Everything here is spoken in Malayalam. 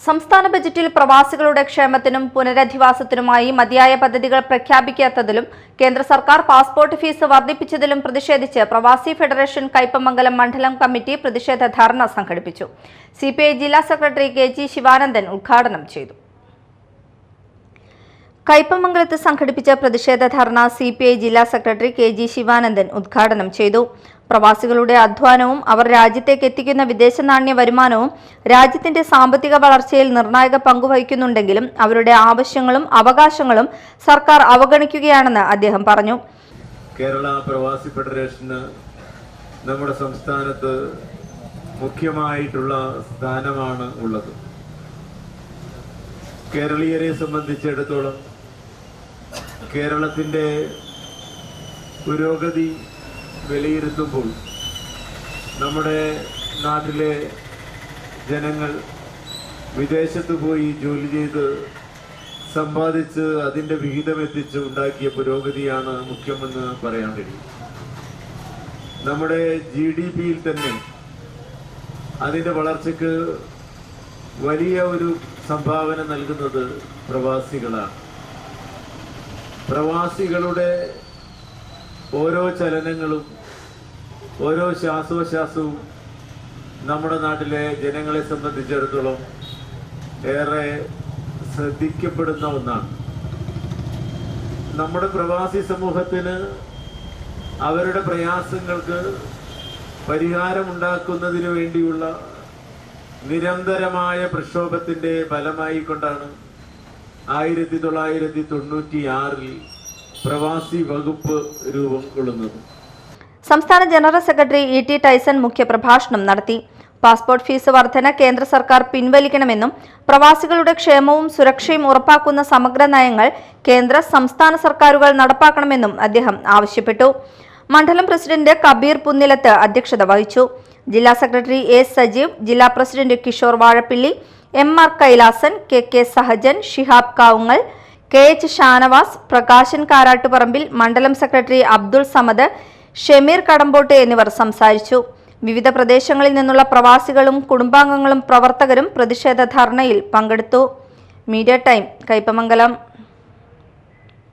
സംസ്ഥാന ബജറ്റിൽ പ്രവാസികളുടെ ക്ഷേമത്തിനും പുനരധിവാസത്തിനുമായി മതിയായ പദ്ധതികൾ പ്രഖ്യാപിക്കാത്തതിലും കേന്ദ്ര സർക്കാർ പാസ്പോർട്ട് ഫീസ് വർദ്ധിപ്പിച്ചതിലും പ്രതിഷേധിച്ച് പ്രവാസി ഫെഡറേഷൻ കയ്പമംഗലം മണ്ഡലം കമ്മിറ്റി പ്രതിഷേധ ധർണ സംഘടിപ്പിച്ചു. സിപിഐ ജില്ലാ സെക്രട്ടറി കെ.ജി. ശിവാനന്ദൻ ഉദ്ഘാടനം ചെയ്തു. കയ്പമംഗലത്ത് സംഘടിപ്പിച്ച പ്രതിഷേധ ധർണ സിപിഐ ജില്ലാ സെക്രട്ടറി കെ.ജി. ശിവാനന്ദൻ ഉദ്ഘാടനം ചെയ്തു. പ്രവാസികളുടെ അധ്വാനവും അവർ രാജ്യത്തേക്ക് എത്തിക്കുന്ന വിദേശ നാണ്യ വരുമാനവും രാജ്യത്തിന്റെ സാമ്പത്തിക വളർച്ചയിൽ നിർണായക പങ്കുവഹിക്കുന്നുണ്ടെങ്കിലും അവരുടെ ആവശ്യങ്ങളും അവകാശങ്ങളും സർക്കാർ അവഗണിക്കുകയാണെന്ന് അദ്ദേഹം പറഞ്ഞു. കേരള പ്രവാസി ഫെഡറേഷന് നമ്മുടെ സംസ്ഥാനത്ത് മുഖ്യമായിട്ടുള്ള സ്ഥാനമാണ് ഉള്ളത്. കേരളീയരെ സംബന്ധിച്ചിടത്തോളം കേരളത്തിന്റെ പുരോഗതി വിലയിരുത്തുമ്പോൾ നമ്മുടെ നാട്ടിലെ ജനങ്ങൾ വിദേശത്ത് പോയി ജോലി ചെയ്ത് സമ്പാദിച്ച് അതിൻ്റെ വിഹിതം എത്തിച്ച് ഉണ്ടാക്കിയ പുരോഗതിയാണ് മുഖ്യമെന്ന് പറയാൻ കഴിയും. നമ്മുടെ GDP-യിൽ തന്നെ അതിൻ്റെ വളർച്ചയ്ക്ക് വലിയ ഒരു സംഭാവന നൽകുന്നത് പ്രവാസികളാണ്. പ്രവാസികളുടെ ഓരോ ചലനങ്ങളും ഓരോ ശ്വാസോച്ഛ്വാസവും നമ്മുടെ നാട്ടിലെ ജനങ്ങളെ സംബന്ധിച്ചിടത്തോളം ഏറെ ശ്രദ്ധിക്കപ്പെടുന്ന ഒന്നാണ്. നമ്മുടെ പ്രവാസി സമൂഹത്തിന് അവരുടെ പ്രയാസങ്ങൾക്ക് പരിഹാരമുണ്ടാക്കുന്നതിന് വേണ്ടിയുള്ള നിരന്തരമായ പ്രക്ഷോഭത്തിന്റെ ഫലമായി കൊണ്ടാണ് 1996-ൽ പ്രവാസി വകുപ്പ് രൂപം കൊള്ളുന്നത്. സംസ്ഥാന ജനറൽ സെക്രട്ടറി E.T. ടൈസൺ മുഖ്യപ്രഭാഷണം നടത്തി. പാസ്പോർട്ട് ഫീസ് വർധന കേന്ദ്ര സർക്കാർ പിൻവലിക്കണമെന്നും പ്രവാസികളുടെ ക്ഷേമവും സുരക്ഷയും ഉറപ്പാക്കുന്ന സമഗ്ര നയങ്ങൾ കേന്ദ്ര സംസ്ഥാന സർക്കാരുകൾ നടപ്പാക്കണമെന്നും അദ്ദേഹം ആവശ്യപ്പെട്ടു. മണ്ഡലം പ്രസിഡന്റ് കബീർ പുന്നിലത്ത് അധ്യക്ഷത വഹിച്ചു. ജില്ലാ സെക്രട്ടറി A. സജീവ്, ജില്ലാ president Kishore Vazhappilly, M.R. Kailasan, K. Sahajan, Shihab Kavungal, K.H. Shanavas, Prakashan Karattuparambil, മണ്ഡലം സെക്രട്ടറി അബ്ദുൾ സമദ്, ഷമീർ കടമ്പോട്ട് എന്നിവർ സംസാരിച്ചു. വിവിധ പ്രദേശങ്ങളിൽ നിന്നുള്ള പ്രവാസികളും കുടുംബാംഗങ്ങളും പ്രവർത്തകരും പ്രതിഷേധ ധർണയിൽ പങ്കെടുത്തു. Media time, Kaipamangalam.